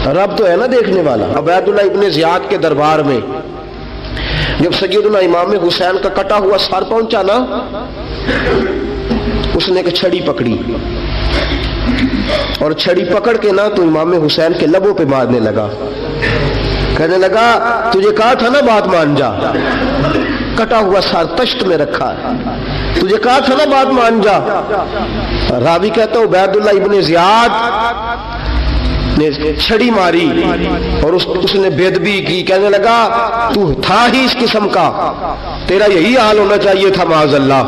رب تو ہے نا دیکھنے والا۔ عبیداللہ ابن زیاد کے دربار میں جب سیدنا امام حسین کا کٹا ہوا سر پہنچا نا، اس نے ایک چھڑی پکڑی اور چھڑی پکڑ کے نا تو امام حسین کے لبوں پہ مارنے لگا، کہنے لگا تجھے کہا تھا نا بات مان جا، کٹا ہوا سر تشت میں رکھا ہے، تجھے کہا تھا نا بات مان جا۔ راوی کہتا ہے عبیداللہ ابن زیاد نے چھڑی ماری اور اس نے بے ادبی کی، کہنے لگا تو تھا ہی اس قسم کا، تیرا یہی حال ہونا چاہیے تھا معاذ اللہ۔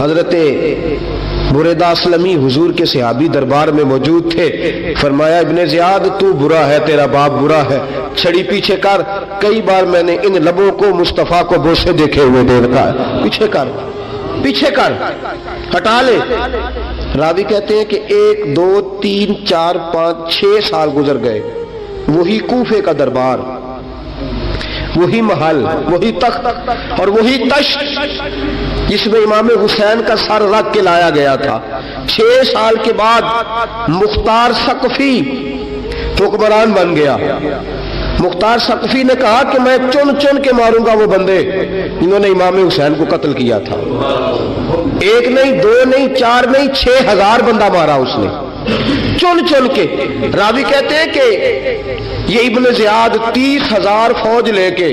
حضرت بریدہ اسلمی حضور کے صحابی دربار میں موجود تھے، فرمایا ابن زیاد تو برا ہے، تیرا باپ برا ہے، چھڑی پیچھے کر۔ کئی بار میں نے ان لبوں کو مصطفیٰ کو بوسے دیکھے ہوئے دیکھا ہے، پیچھے کر، پیچھے کر، ہٹا لے۔ راوی کہتے ہیں کہ 1 2 3 4 5 6 سال گزر گئے، وہی کوفے کا دربار، وہی محل، وہی تخت اور وہی تشت جس میں امام حسین کا سر رکھ کے لایا گیا تھا۔ 6 سال کے بعد مختار ثقفی حکمران بن گیا۔ مختار ثقفی نے کہا کہ میں چن چن کے ماروں گا وہ بندے جنہوں نے امام حسین کو قتل کیا تھا۔ 1 نہیں 2 نہیں 4 نہیں 6000 بندہ مارا اس نے، چن چن کے۔ راوی کہتے ہیں کہ یہ ابن زیاد 30,000 فوج لے کے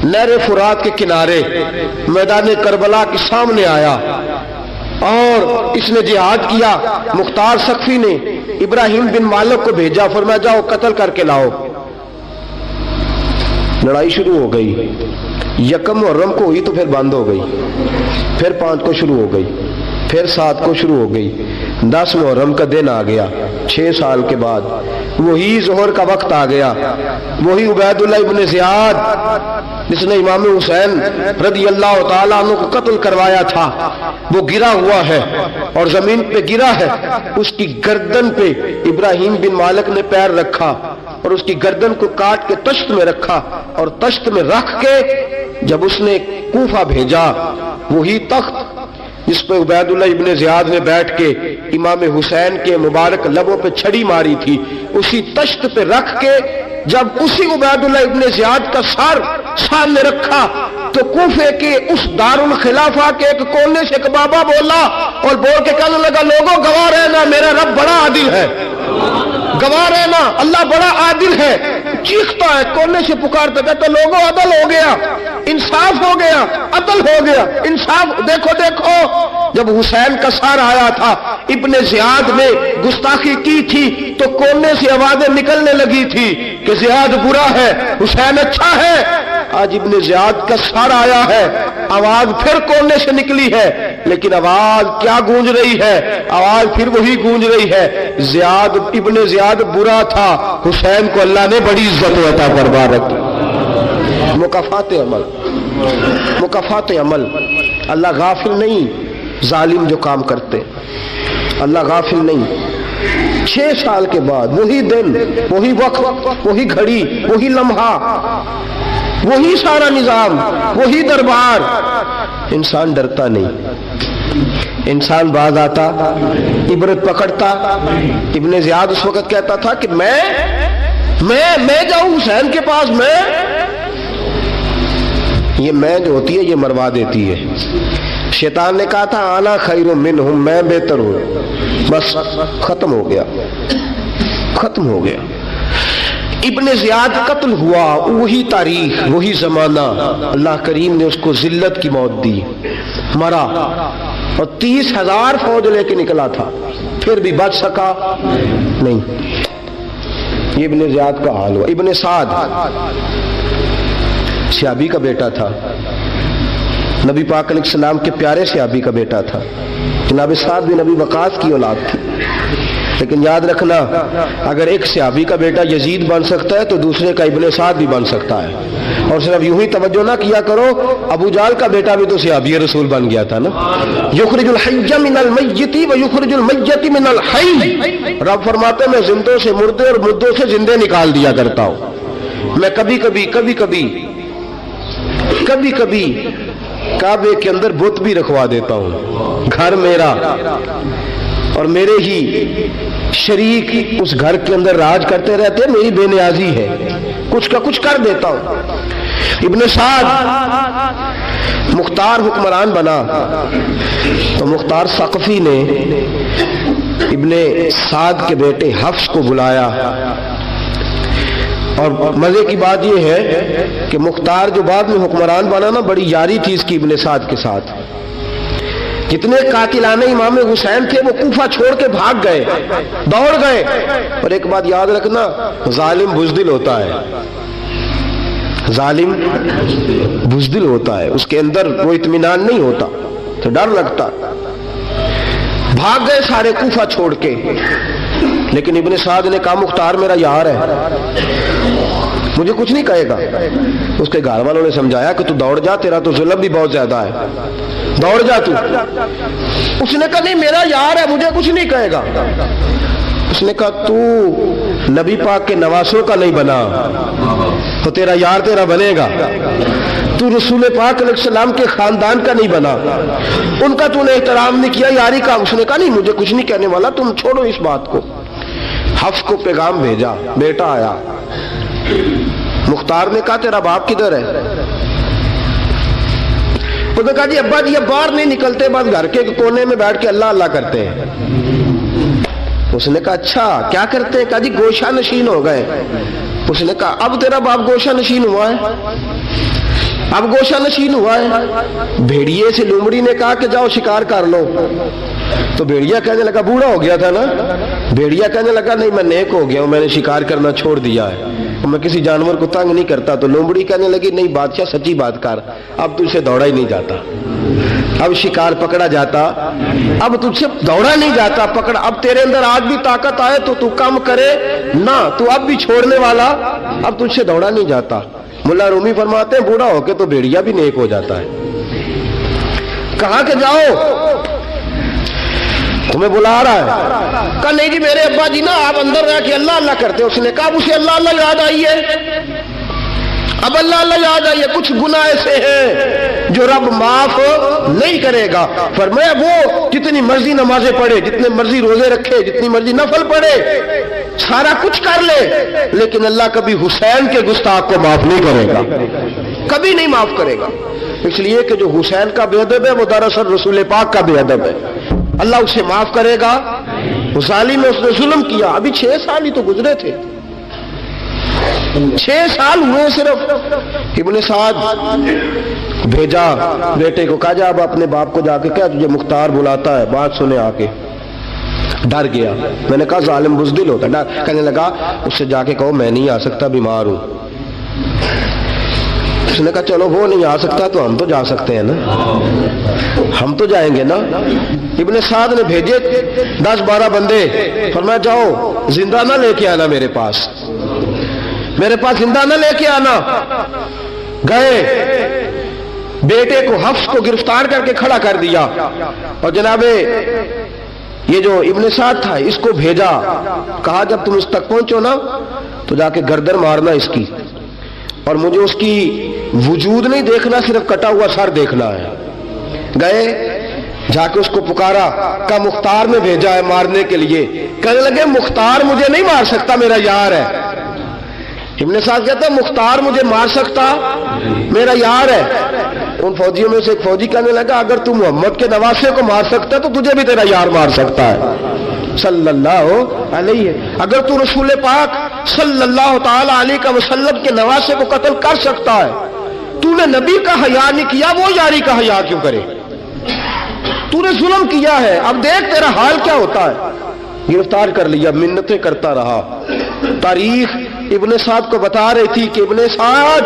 نہر فرات کے کنارے میدان کربلا کے سامنے آیا اور اس نے جہاد کیا۔ مختار ثقفی نے ابراہیم بن مالک کو بھیجا، فرمایا جاؤ قتل کر کے لاؤ۔ لڑائی شروع ہو گئی، 1 محرم کو ہوئی تو پھر بند ہو گئی، پھر 5 کو شروع ہو گئی، پھر 7 کو شروع ہو گئی، 10 محرم کا دن آ گیا۔ 6 سال کے بعد وہی ظہر کا وقت آ گیا، وہی عبیداللہ ابن زیاد جس نے امام حسین رضی اللہ تعالیٰ عنہ کو قتل کروایا تھا، وہ گرا ہوا ہے اور زمین پہ گرا ہے۔ اس کی گردن پہ ابراہیم بن مالک نے پیر رکھا اور اس کی گردن کو کاٹ کے تشت میں رکھا، اور تشت میں رکھ کے جب اس نے کوفہ بھیجا، وہی تخت جس پہ عبیداللہ ابن زیاد نے بیٹھ کے امام حسین کے مبارک لبوں پہ چھڑی ماری تھی، اسی تشت پہ رکھ کے جب اسی عبیداللہ ابن زیاد کا سر سامنے رکھا تو کوفے کے اس دارالخلافہ کے ایک کونے سے ایک بابا بولا اور بول کے کہنے لگا لوگوں گواہ رہنا میرا رب بڑا عادل ہے، گواہ رہنا اللہ بڑا عادل ہے۔ چیختا ہے، کونے سے پکارتا کہتا لوگوں عدل ہو گیا، انصاف ہو گیا، عدل ہو گیا، انصاف۔ دیکھو دیکھو، جب حسین کا سر آیا تھا ابن زیاد نے گستاخی کی تھی تو کونے سے آوازیں نکلنے لگی تھی کہ زیاد برا ہے حسین اچھا ہے۔ آج ابن زیاد کا سر آیا ہے، آواز پھر کونے سے نکلی ہے، لیکن آواز کیا گونج رہی ہے؟ آواز پھر وہی گونج رہی ہے، زیاد ابن زیاد برا تھا، حسین کو اللہ نے بڑی عزت عطا فرما رکھی۔ مکافات عمل، مکافات عمل، اللہ غافل نہیں ظالم جو کام کرتے، اللہ غافل نہیں۔ 6 سال کے بعد وہی دن، وہی وقت، وہی گھڑی، وہی لمحہ، وہی سارا نظام، وہی دربار۔ انسان ڈرتا نہیں، انسان باز آتا، عبرت پکڑتا۔ ابن زیاد اس وقت کہتا تھا کہ میں جاؤں حسین کے پاس، یہ میں جو ہوتی ہے یہ مروا دیتی ہے۔ شیطان نے کہا تھا انا خیر منہم، میں بہتر ہوں، بس ختم ہو گیا، ختم ہو گیا۔ ابن زیاد قتل ہوا، وہی تاریخ، وہی زمانہ، اللہ کریم نے اس کو ذلت کی موت دی، مرا، اور 30,000 فوج لے کے نکلا تھا، پھر بھی بچ سکا نہیں۔ یہ ابن زیاد کا حال ہوا۔ ابن سعد صحابی کا بیٹا تھا، نبی پاک علیہ السلام کے پیارے صحابی کا بیٹا تھا، جناب سعد بن ابی وقاص کی اولاد تھی۔ لیکن یاد رکھنا، اگر ایک صحابی کا بیٹا یزید بن سکتا ہے تو دوسرے کا ابن سعد بھی بن سکتا ہے۔ اور صرف یوں ہی توجہ نہ کیا کرو، ابو جہل کا بیٹا بھی تو صحابی رسول بن گیا تھا نا۔ یخرج الحی من المیت ویخرج المیت من الحی، رب فرماتے ہیں میں زندوں سے مردے اور مردوں سے زندے نکال دیا کرتا ہوں۔ میں کبھی کبھی کعبے کے اندر بت بھی رکھوا دیتا ہوں، گھر میرا اور میرے ہی شریک اس گھر کے اندر راج کرتے رہتے ہیں، میری بے نیازی ہے، کچھ کا کچھ کر دیتا ہوں۔ ابن سعد مختار حکمران بنا تو مختار ثقفی نے ابن سعد کے بیٹے حفص کو بلایا، اور مزے کی بات یہ ہے کہ مختار جو بعد میں حکمران بنا نا، بڑی یاری تھی اس کی ابن سعد کے ساتھ۔ جتنے قاتلانہ امام حسین تھے وہ کوفہ چھوڑ کے بھاگ گئے، دوڑ گئے۔ اور ایک بات یاد رکھنا، ظالم بزدل ہوتا ہے، ظالم بزدل ہوتا ہے، اس کے اندر وہ اطمینان نہیں ہوتا، تو ڈر لگتا۔ بھاگ گئے سارے کوفہ چھوڑ کے، لیکن ابن سعد نے کہا مختار میرا یار ہے، مجھے کچھ نہیں کہے گا۔ اس کے گھر والوں نے سمجھایا کہ تو دوڑ جا، تیرا تو ظلم بھی بہت زیادہ ہے، دوڑ جا تو۔ اس نے کہا نہیں میرا یار ہے، مجھے کچھ نہیں کہے گا۔ اس نے کہا تو نبی پاک کے نواسوں کا نہیں بنا تو تیرا یار تیرا بنے گا، تو رسول پاک علیہ السلام کے خاندان کا نہیں بنا، ان کا تو نے احترام نہیں کیا، یاری کا۔ اس نے کہا نہیں مجھے کچھ نہیں کہنے والا، تم چھوڑو اس بات کو۔ حفص کو پیغام بھیجا، بیٹا آیا۔ مختار نے کہا تیرا باپ کدھر ہے؟ اس نے کہا جی ابا جی اب باہر نہیں نکلتے، بس گھر کے کونے میں بیٹھ کے اللہ اللہ کرتے ہیں۔ اس نے کہا اچھا کیا کرتے ہیں؟ کہا جی گوشہ نشین ہو گئے۔ اس نے کہا اب تیرا باپ گوشہ نشین ہوا ہے؟ اب گوشہ نشین ہوا ہے؟ بھیڑیے سے لومڑی نے کہا کہ جاؤ شکار کر لو، تو بھیڑیا کہنے لگا بوڑھا ہو گیا تھا نا، بھیڑیا کہنے لگا نہیں میں نیک ہو گیا ہوں، میں نے شکار کرنا چھوڑ دیا ہے، میں کسی جانور کو تنگ نہیں کرتا۔ تو لومڑی کہنے لگی نہیں بادشاہ سچی بات کر، اب تجھ سے دوڑا ہی نہیں جاتا، اب شکار پکڑا جاتا، اب تجھ سے دوڑا نہیں جاتا، پکڑا۔ اب تیرے اندر آج بھی طاقت آئے تو تو کم کرے نہ، تو اب بھی چھوڑنے والا، اب تجھ سے دوڑا نہیں جاتا۔ ملا رومی فرماتے ہیں بوڑھا ہو کے تو بھیڑیا بھی نیک ہو جاتا ہے۔ کہا کہ جاؤ تمہیں بلا رہا ہے۔ کہا نہیں جی میرے ابا جی نا آپ اندر رہ کے اللہ اللہ کرتے۔ اس نے کہا اسے اللہ اللہ یاد آئی ہے، اب اللہ اللہ یاد آئی ہے، کچھ گناہ ایسے ہیں جو رب معاف نہیں کرے گا۔ فرمایا وہ جتنی مرضی نمازیں پڑھے، جتنے مرضی روزے رکھے، جتنی مرضی نفل پڑھے، سارا کچھ کر لے، لیکن اللہ کبھی حسین کے گستاخ کو معاف نہیں کرے گا، کبھی نہیں معاف کرے گا۔ اس لیے کہ جو حسین کا بے ادب ہے وہ دراصل رسول پاک کا بے ادب ہے، اللہ اسے معاف کرے گا؟ ظالم میں اس نے ظلم کیا۔ ابھی 6 سال ہی تو گزرے تھے، 6 سال ہوئے صرف۔ ابن سعد بھیجا بیٹے کو، کہا جا اب اپنے باپ کو جا کے کیا تجھے مختار بلاتا ہے، بات سنے آ کے۔ ڈر گیا، میں نے کہا ظالم بزدل ہوتا ہے، کہنے لگا اس سے جا کے کہو میں نہیں آ سکتا، بیمار ہوں۔ اس نے کہا چلو وہ نہیں آ سکتا تو ہم تو جا سکتے ہیں نا، ہم تو جائیں گے نا۔ ابن سعد نے بھیجے 10-12 بندے، فرمایا جاؤ زندہ نہ لے کے آنا، میرے پاس زندہ نہ لے کے آنا۔ گئے، بیٹے کو حفص کو گرفتار کر کے کھڑا کر دیا، اور جناب یہ جو ابن سعد تھا اس کو بھیجا، کہا جب تم اس تک پہنچو نا تو جا کے گردن مارنا اس کی، اور مجھے اس کی وجود نہیں دیکھنا، صرف کٹا ہوا سر دیکھنا ہے۔ گئے، جا کے اس کو پکارا، کہا مختار نے بھیجا ہے مارنے کے لیے۔ کہنے لگے مختار مجھے نہیں مار سکتا، میرا یار ہے۔ ابن سعد کہتا ہے مختار مجھے مار سکتا، میرا یار ہے۔ ان فوجیوں میں سے ایک فوجی کہنے لگا اگر تم محمد کے نواسے کو مار سکتا تو تجھے بھی تیرا یار مار سکتا ہے صلی اللہ علیہ۔ اگر تو رسول پاک صلی اللہ تعالی علیہ وسلم کے نواسے کو قتل کر سکتا ہے، تو نے نبی کا حیا نہیں کیا، وہ یاری کا حیا کیوں کرے؟ تو نے ظلم کیا ہے، اب دیکھ تیرا حال کیا ہوتا ہے۔ گرفتار کر لیا، منتیں کرتا رہا۔ تاریخ ابن سعد کو بتا رہی تھی کہ ابن سعد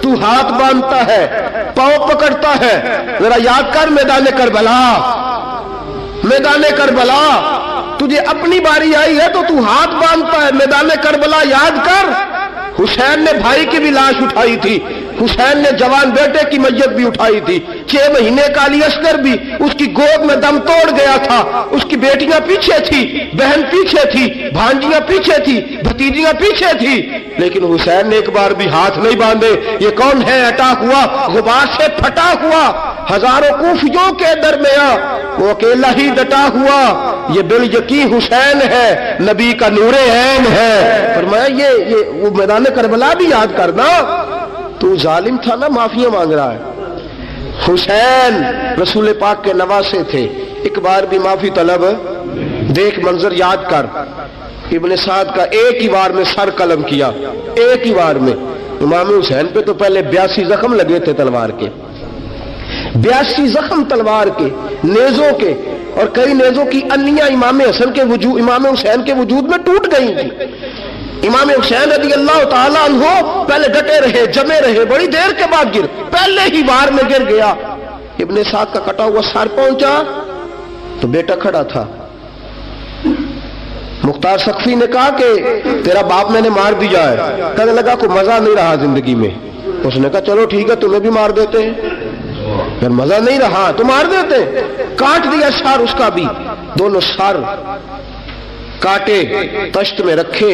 تو ہاتھ باندھتا ہے، پاؤں پکڑتا ہے، ذرا یاد کر میدان کربلا، تجھے اپنی باری آئی ہے تو تو ہاتھ باندھتا ہے، میدان کربلا یاد کر، हुसैन ने भाई की भी लाश उठाई थी, हुसैन ने जवान बेटे की मैयत भी उठाई थी। 6 महीने का अली अस्कर भी उसकी गोद में दम तोड़ गया था। उसकी बेटियां पीछे थी, बहन पीछे थी, भांजियां पीछे थी, भतीजियां पीछे थी, लेकिन हुसैन ने एक बार भी हाथ नहीं बांधे। ये कौन है अटा हुआ, गुबार से फटा हुआ, हजारों कूफियों के दरमियान वो अकेला ही डटा हुआ। ये बिल यकीन हुसैन है, नबी का नूरे ऐन है। फरमाया ये वो मैदान करबला भी याद करना, तू जालिम था ना, माफिया मांग रहा है। हुसैन रसूल पाक के नवासे थे, एक बार भी माफी तलब देख, मंजर याद कर। इब्ने साद का एक ही बार में सर कलम किया, एक ही बार में। इमाम हुसैन पे तो पहले 82 जख्म लगे थे तलवार के, 82 जख्म तलवार के, नेजों के, और कई नेजों की अन्नियां इमाम हुसैन के वजूद में टूट गई थी। इमाम हुसैन रज़ी अल्लाह ताला अन्हो पहले डटे रहे, जमे रहे, बड़ी देर के बाद गिर, पहले ही बार में गिर गया। इब्ने साद का कटा हुआ सर पहुंचा तो बेटा खड़ा था। मुख्तार सख्फी ने कहा कि तेरा बाप मैंने मार दिया है। कहने लगा कोई मजा नहीं रहा जिंदगी में। उसने कहा चलो ठीक है, तुम्हें भी मार देते हैं। फिर मजा नहीं रहा तो मार देते। काट दिया सर उसका भी, दोनों सर काटे, तश्त में रखे,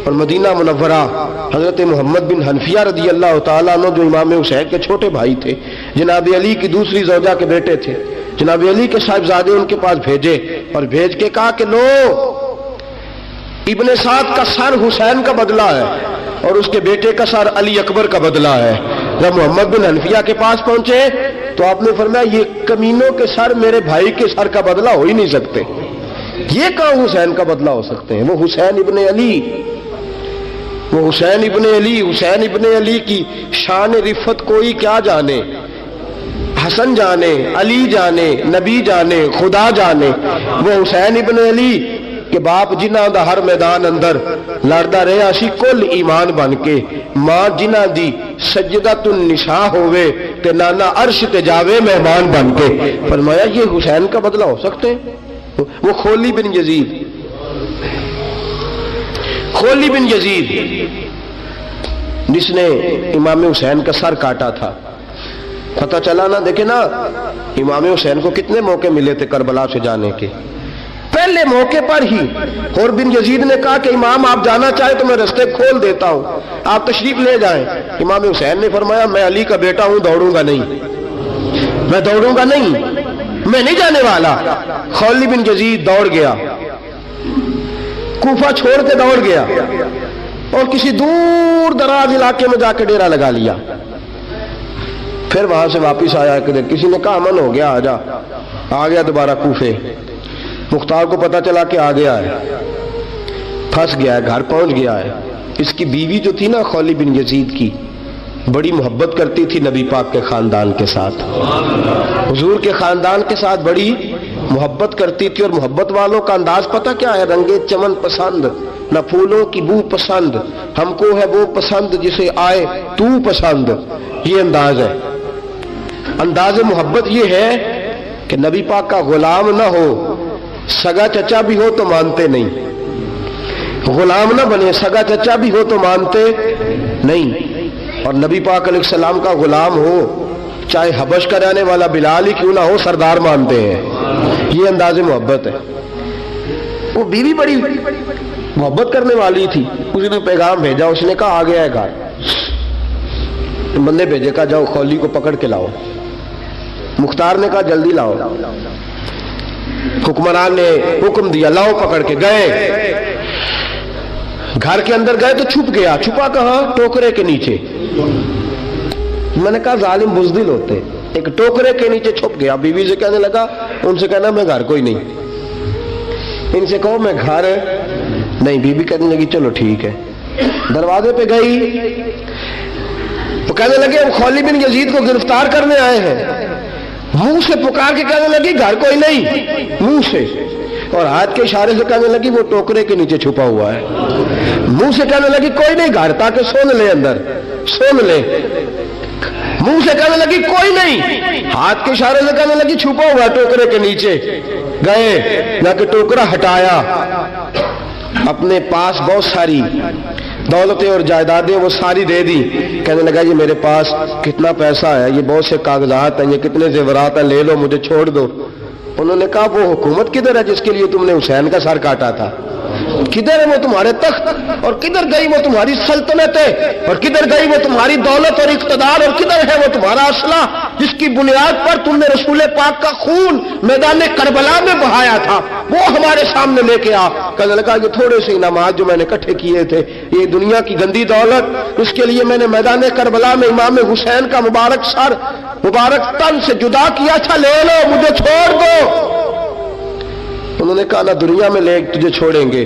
और मदीना मुनव्वरा हजरत मोहम्मद बिन हनफिया रज़ी अल्लाह ताला अन्हु, जो इमाम हुसैन के छोटे भाई थे, जनाब अली की दूसरी ज़ौजा के बेटे थे, जनाब अली के साहिबजादे उनके पास भेजे, और भेज के कहा कि लो, इब्ने साद का सर हुसैन का बदला है और उसके बेटे का सर अली अकबर का बदला है। जब मोहम्मद बिन हनफिया के पास पहुंचे तो आपने फरमाया ये कमीनों के सर मेरे भाई के सर का बदला हो ही नहीं सकते, ये कहां हुसैन का बदला हो सकते हैं। वो हुसैन इब्ने अली, वो हुसैन इब्ने अली, हुसैन इब्ने अली की शान रिफत कोई क्या जाने, हसन जाने, अली जाने, नबी जाने, खुदा जाने। वो हुसैन इब्ने अली कि बाप जिन्हां दा हर मैदान अंदर लड़दा रहा सी कुल ईमान बन के, मां जिन्हां दी सजदातुन निशा होवे ते नाना अर्श ते जावे मेहमान बन के। फरमाया ये हुसैन का बदला हो सकते हैं। वो खोली बिन यजीद, खोली बिन यजीद जिसने इमाम हुसैन का सर काटा था, पता चला ना, देखे ना इमाम हुसैन को कितने मौके मिले थे करबला से जाने के। पहले मौके पर ही और बिन यजीद ने कहा कि इमाम आप जाना चाहे तो मैं रास्ते खोल देता हूं, आप तशरीफ ले जाएं। इमाम हुसैन ने फरमाया मैं अली का बेटा हूं, दौड़ूंगा नहीं, मैं दौड़ूंगा नहीं, मैं नहीं जाने वाला। खौली बिन यजीद दौड़ गया, कूफा छोड़ के दौड़ गया और किसी दूर दराज इलाके में जाकर डेरा लगा लिया। फिर वहां से वापिस आया, किसी ने कहा अमन हो गया, आजा। आ गया दोबारा कूफे। मुख्तार को पता चला कि आ गया है, फंस गया है, घर पहुंच गया है। इसकी बीवी जो थी ना खौली बिन यजीद की, बड़ी मोहब्बत करती थी नबी पाक के खानदान के साथ, हुजूर के खानदान के साथ बड़ी मोहब्बत करती थी। और मोहब्बत वालों का अंदाज पता क्या है, रंगे चमन पसंद, न फूलों की बू पसंद, हमको है वो पसंद जिसे आए तू पसंद। ये अंदाज है। अंदाज मोहब्बत ये है कि नबी पाक का गुलाम ना हो, सगा चचा भी हो तो मानते नहीं, गुलाम ना बने, सगा चचा भी हो तो मानते नहीं। और नबी पाक अलैहिस्सलाम का गुलाम हो, चाहे हबश का रहने वाला बिलाल ही क्यों ना हो, सरदार मानते हैं। ये अंदाज़े मोहब्बत है। वो बीवी बड़ी मोहब्बत करने वाली थी। उसने पैगाम भेजा, उसने कहा आ गया है घर। बंदे भेजे, कहा जाओ खौली को पकड़ के लाओ। मुख्तार ने कहा जल्दी लाओ। हुक्मरान ने हुक्म दिया, लाओ पकड़ के। गए, घर के अंदर गए तो छुप गया। छुपा कहां? टोकरे के नीचे। मैंने कहा जालिम बुज़दिल होते, एक टोकरे के नीचे छुप गया। बीवी से कहने लगा, उनसे कहना मैं घर कोई नहीं, इनसे कहो मैं घर नहीं। बीवी कहने लगी चलो ठीक है। दरवाजे पे गई तो कहने लगे हम खौली बिन यजीद को गिरफ्तार करने आए हैं। मुंह से पुकार के कहने लगी घर कोई नहीं, मुंह से, और हाथ के इशारे से कहने लगी वो टोकरे के नीचे छुपा हुआ है। मुंह से कहने लगी कोई नहीं घर, ताकि सुन ले, अंदर सुन ले। मुंह से कहने लगी कोई नहीं, हाथ के इशारे से कहने लगी छुपा हुआ टोकरे के नीचे। गए, जाके टोकरा हटाया, अपने पास बहुत सारी दौलतें और जायदादें वो सारी दे दी। कहने लगा ये मेरे पास कितना पैसा है, ये बहुत से कागजात हैं, ये कितने जेवरात हैं, ले लो, मुझे छोड़ दो। उन्होंने कहा वो हुकूमत किधर है जिसके लिए तुमने हुसैन का सर काटा था? किधर है वो तुम्हारे तख्त, और किधर गई वो तुम्हारी सल्तनतें, और किधर गई वो तुम्हारी दौलत और इख्तदार, और किधर है वो तुम्हारा असला जिसकी बुनियाद पर तुमने रसूल पाक का खून मैदान करबला में बहाया था, वो हमारे सामने लेके आ। कहने लगा ये थोड़े से इनामात जो मैंने इकट्ठे किए थे, ये दुनिया की गंदी दौलत, इसके लिए मैंने मैदान करबला में इमाम हुसैन का मुबारक सर, मुबारक तन से जुदा किया था, ले लो, मुझे छोड़ दो। उन्होंने कहा ना दुनिया में ले तुझे छोड़ेंगे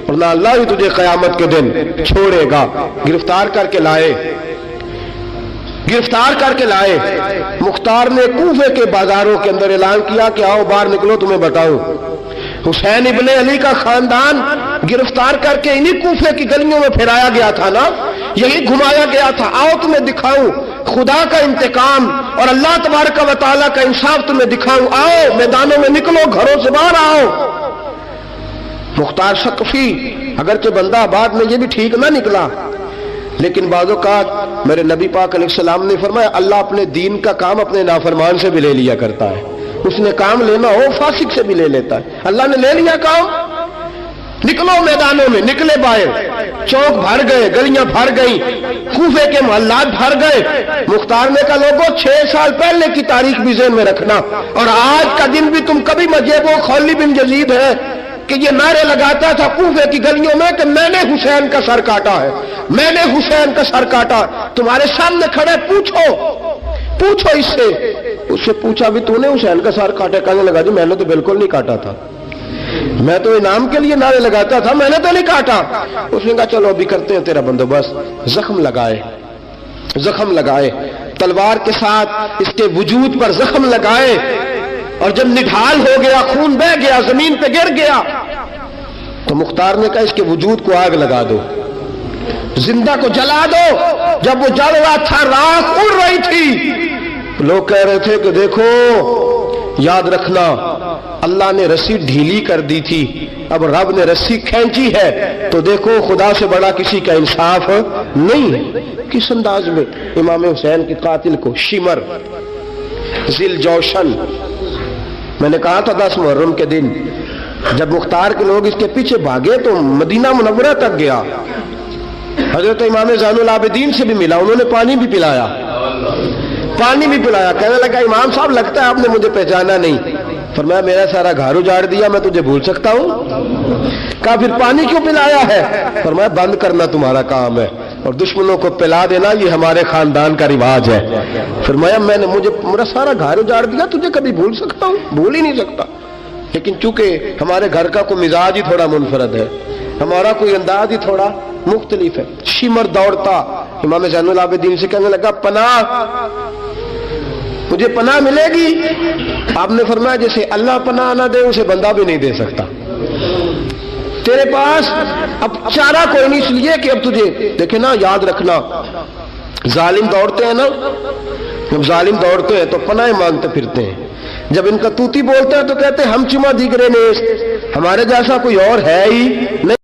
और ना अल्लाह ही तुझे कयामत के दिन छोड़ेगा। गिरफ्तार करके लाए, गिरफ्तार करके लाए। मुख्तार ने कूफे के बाजारों के अंदर ऐलान किया कि आओ बाहर निकलो, तुम्हें बताऊं। हुसैन इब्ने अली का खानदान गिरफ्तार करके इन्हीं कूफे की गलियों में फिराया गया था ना, यही घुमाया गया था, आओ तुम्हें दिखाऊं खुदा का इंतकाम और अल्लाह तबारक व तआला का इंसाफ तुम्हें दिखाऊं, आओ मैदानों में निकलो, घरों से बाहर आओ। मुख्तार सकफी अगरचे बंदा आबाद में ये भी ठीक ना निकला, लेकिन बाज़ों का मेरे नबी पाक अलैहिस्सलाम ने फरमाया अल्लाह अपने दीन का काम अपने नाफरमान से भी ले लिया करता है। उसने काम लेना हो फासिक से भी ले लेता है। अल्लाह ने ले लिया काम, निकलो मैदानों में, निकले बाहर, चौक भर गए, गलियां भर गई, कूफे के मोहल्लात भर गए। मुख्तार ने कहा लोगों 6 साल पहले की तारीख भी ज़हन में रखना, और आज का दिन भी तुम कभी मजेबो खौली बिन यजीद है कि ये नारे लगाता था कूफे की गलियों में कि मैंने हुसैन का सर काटा है, मैंने हुसैन का सर काटा। तुम्हारे सामने खड़े, पूछो पूछो इससे। उससे पूछा भी तूने हुसैन का सर काटा? कहने लगा जी मैंने तो बिल्कुल नहीं काटा था, मैं तो इनाम के लिए नारे लगाता था, मैंने तो नहीं काटा। उसने कहा चलो अभी करते हैं तेरा बंदोबस्त। जख्म लगाए, जख्म लगाए, तलवार के साथ इसके वजूद पर जख्म लगाए, और जब निढाल हो गया, खून बह गया, जमीन पे गिर गया, तो मुख्तार ने कहा इसके वजूद को आग लगा दो, जिंदा को जला दो। जब वो जल रहा था, राख उड़ रही थी, लोग कह रहे थे कि देखो याद रखना अल्लाह ने रस्सी ढीली कर दी थी, अब रब ने रस्सी खींची है, तो देखो खुदा से बड़ा किसी का इंसाफ नहीं है। किस अंदाज में इमाम हुसैन के कातिल को शिमर जिल जोशन, मैंने कहा था 10 मुहर्रम के दिन जब मुख्तार के लोग इसके पीछे भागे तो मदीना मुनव्वरा तक गया, हजरत इमाम ज़ैनुल आबिदीन से भी मिला, उन्होंने पानी भी पिलाया, पानी भी पिलाया। कहने लगा इमाम साहब लगता है आपने मुझे पहचाना नहीं। फरमाया मेरा सारा घर उजाड़ दिया, मैं तुझे भूल सकता हूं? कहा फिर पानी क्यों पिलाया है? फरमाया बंद करना तुम्हारा काम है और दुश्मनों को पिला देना ये हमारे खानदान का रिवाज है। फरमाया मैंने मेरा सारा घर उजाड़ दिया, तुझे कभी भूल सकता हूं? भूल ही नहीं सकता। लेकिन चूंकि हमारे घर का कोई मिजाज ही थोड़ा मुनफरद है, हमारा कोई अंदाज ही थोड़ा मुख्तलिफ है। शिमर दौड़ता इमाम ज़ैनुल आबिदीन से कहने लगा पनाह, मुझे पनाह मिलेगी? आपने फरमाया जैसे अल्लाह पनाह ना दे उसे बंदा भी नहीं दे सकता। तेरे पास अब चारा कोई नहीं, इसलिए कि अब तुझे देखे ना, याद रखना जालिम दौड़ते हैं ना, जब जालिम दौड़ते हैं तो पनाह मांगते फिरते हैं, जब इनका तूती बोलते हैं तो कहते हैं हम चुमा दिगरे ने, हमारे जैसा कोई और है ही नहीं।